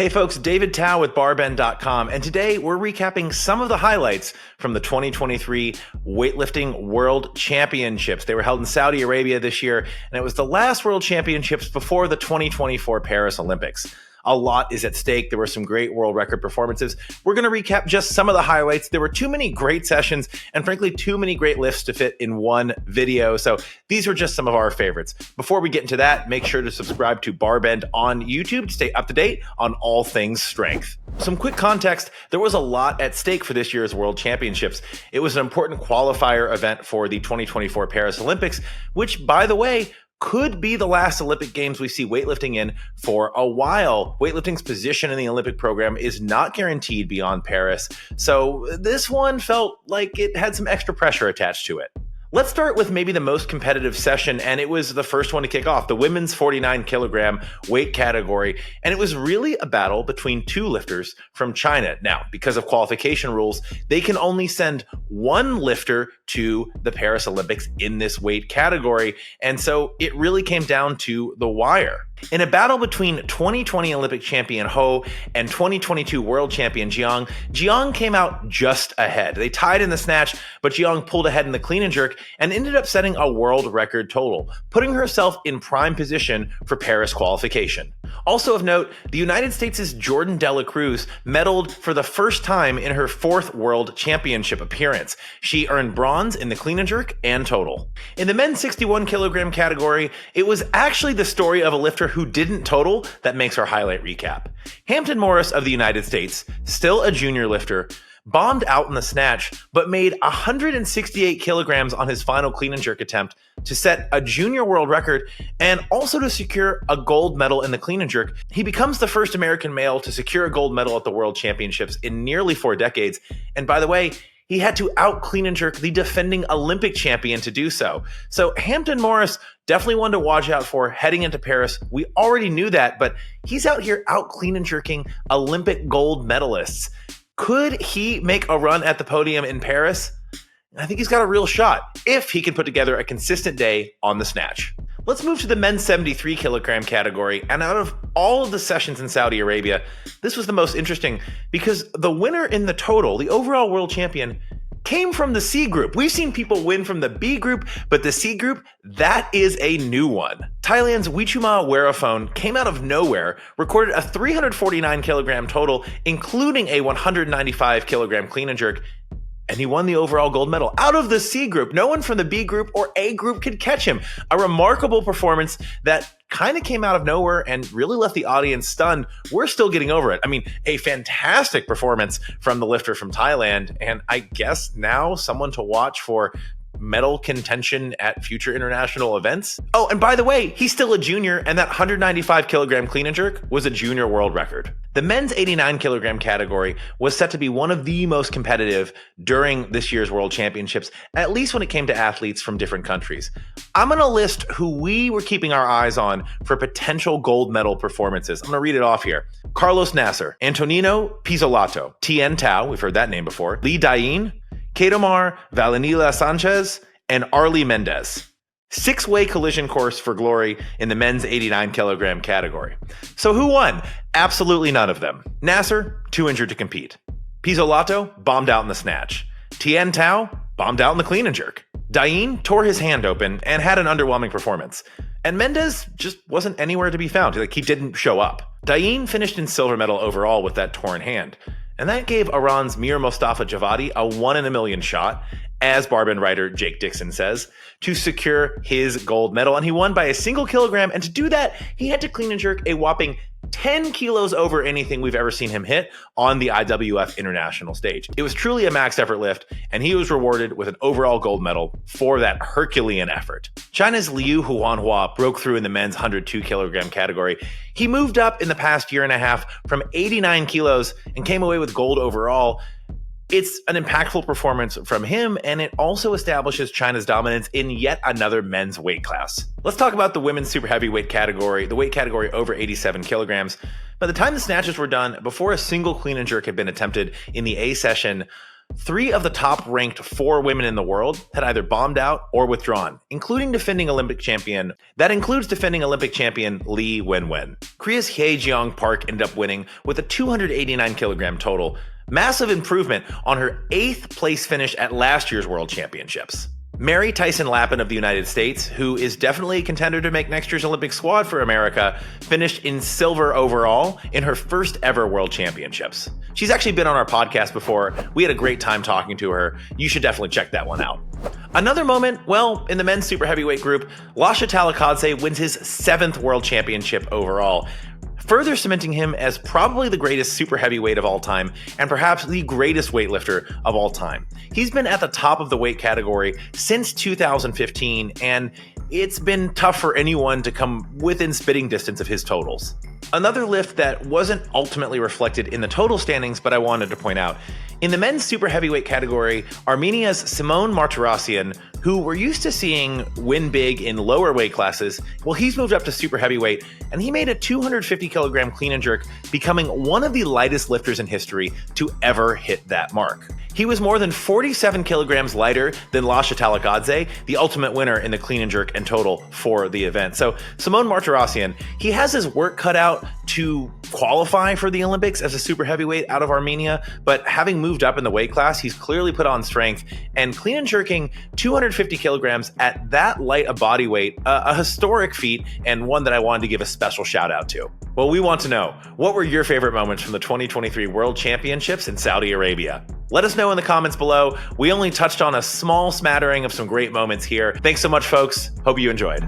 Hey folks, David Tao with BarBend.com, and today we're recapping some of the highlights from the 2023 Weightlifting World Championships. They were held in Saudi Arabia this year, and it was the last World Championships before the 2024 Paris Olympics. A lot is at stake. There were some great world record performances. We're going to recap just some of the highlights. There were too many great sessions and frankly, too many great lifts to fit in one video. So these are just some of our favorites. Before we get into that, make sure to subscribe to BarBend on YouTube to stay up to date on all things strength. Some quick context, there was a lot at stake for this year's World Championships. It was an important qualifier event for the 2024 Paris Olympics, which, by the way, could be the last Olympic Games we see weightlifting in for a while. Weightlifting's position in the Olympic program is not guaranteed beyond Paris, so this one felt like it had some extra pressure attached to it. Let's start with maybe the most competitive session, and it was the first one to kick off, the women's 49 kilogram weight category, and it was really a battle between two lifters from China. Now, because of qualification rules, they can only send one lifter to the Paris Olympics in this weight category, and so it really came down to the wire. In a battle between 2020 Olympic champion Ho and 2022 world champion Jiang, Jiang came out just ahead. They tied in the snatch, but Jiang pulled ahead in the clean and jerk and ended up setting a world record total, putting herself in prime position for Paris qualification. Also of note, the United States' Jordan Dela Cruz medaled for the first time in her fourth world championship appearance. She earned bronze in the clean and jerk and total. In the men's 61 kilogram category, it was actually the story of a lifter who didn't total that makes our highlight recap. Hampton Morris of the United States, still a junior lifter, bombed out in the snatch, but made 168 kilograms on his final clean and jerk attempt to set a junior world record and also to secure a gold medal in the clean and jerk. He becomes the first American male to secure a gold medal at the World Championships in nearly 4 decades. And by the way, he had to out clean and jerk the defending Olympic champion to do so. So Hampton Morris, definitely one to watch out for heading into Paris. We already knew that, but he's out here out clean and jerking Olympic gold medalists. Could he make a run at the podium in Paris? I think he's got a real shot if he can put together a consistent day on the snatch. Let's move to the men's 73 kilogram category. And out of all of the sessions in Saudi Arabia, this was the most interesting because the winner in the total, the overall world champion, came from the C group. We've seen people win from the B group, but the C group, that is a new one. Thailand's Wichuma Werafone came out of nowhere, recorded a 349 kilogram total, including a 195 kilogram clean and jerk, and he won the overall gold medal out of the C group. No one from the B group or A group could catch him. A remarkable performance that kind of came out of nowhere and really left the audience stunned. We're still getting over it. I mean, a fantastic performance from the lifter from Thailand, and I guess now someone to watch for medal contention at future international events. Oh, and by the way, he's still a junior, and that 195 kilogram clean and jerk was a junior world record. The men's 89 kilogram category was set to be one of the most competitive during this year's World Championships, at least when it came to athletes from different countries. I'm going to list who we were keeping our eyes on for potential gold medal performances. I'm going to read it off here. Carlos Nasser, Antonino Pizzolato, Tien Tao, we've heard that name before, Lee Dayin, Kedomar Valenila Sanchez, and Arlie Mendez. 6-way collision course for glory in the men's 89 kilogram category. So who won? Absolutely none of them. Nasser, too injured to compete. Pizzolato bombed out in the snatch. Tien Tao bombed out in the clean and jerk. Dayin tore his hand open and had an underwhelming performance. And Mendez just wasn't anywhere to be found. Like, he didn't show up. Dayin finished in silver medal overall with that torn hand. And that gave Iran's Mir Mostafa Javadi a 1 in a million shot, as BarBend writer Jake Dixon says, to secure his gold medal. And he won by a single kilogram. And to do that, he had to clean and jerk a whopping 10 kilos over anything we've ever seen him hit on the IWF international stage. It was truly a max effort lift, and he was rewarded with an overall gold medal for that Herculean effort. China's Liu Huanhua broke through in the men's 102 kilogram category. He moved up in the past year and a half from 89 kilos and came away with gold overall. It's an impactful performance from him, and it also establishes China's dominance in yet another men's weight class. Let's talk about the women's super heavyweight category, the weight category over 87 kilograms. By the time the snatches were done, before a single clean and jerk had been attempted in the A session, 3 of the top-ranked 4 women in the world had either bombed out or withdrawn, including defending Olympic champion. That includes defending Olympic champion Lee Wenwen. Korea's Hye Jeong Park ended up winning with a 289 kilogram total, massive improvement on her 8th place finish at last year's World Championships. Mary Tyson Lappin of the United States, who is definitely a contender to make next year's Olympic squad for America, finished in silver overall in her first ever World Championships. She's actually been on our podcast before. We had a great time talking to her. You should definitely check that one out. Another moment, well, in the men's super heavyweight group, Lasha Talakadze wins his 7th World Championship overall, further cementing him as probably the greatest super heavyweight of all time and perhaps the greatest weightlifter of all time. He's been at the top of the weight category since 2015, and it's been tough for anyone to come within spitting distance of his totals. Another lift that wasn't ultimately reflected in the total standings, but I wanted to point out. In the men's super heavyweight category, Armenia's Simone Martirosyan, who we're used to seeing win big in lower weight classes, well, he's moved up to super heavyweight, and he made a 250 kilogram clean and jerk, becoming one of the lightest lifters in history to ever hit that mark. He was more than 47 kilograms lighter than Lasha Talakadze, the ultimate winner in the clean and jerk and total for the event. So Simone Martirosyan, he has his work cut out to qualify for the Olympics as a super heavyweight out of Armenia, but having moved up in the weight class, he's clearly put on strength, and clean and jerking 250 kilograms at that light a body weight, a historic feat, and one that I wanted to give a special shout out to. Well, we want to know, what were your favorite moments from the 2023 World Championships in Saudi Arabia? Let us know in the comments below. We only touched on a small smattering of some great moments here. Thanks so much, folks. Hope you enjoyed.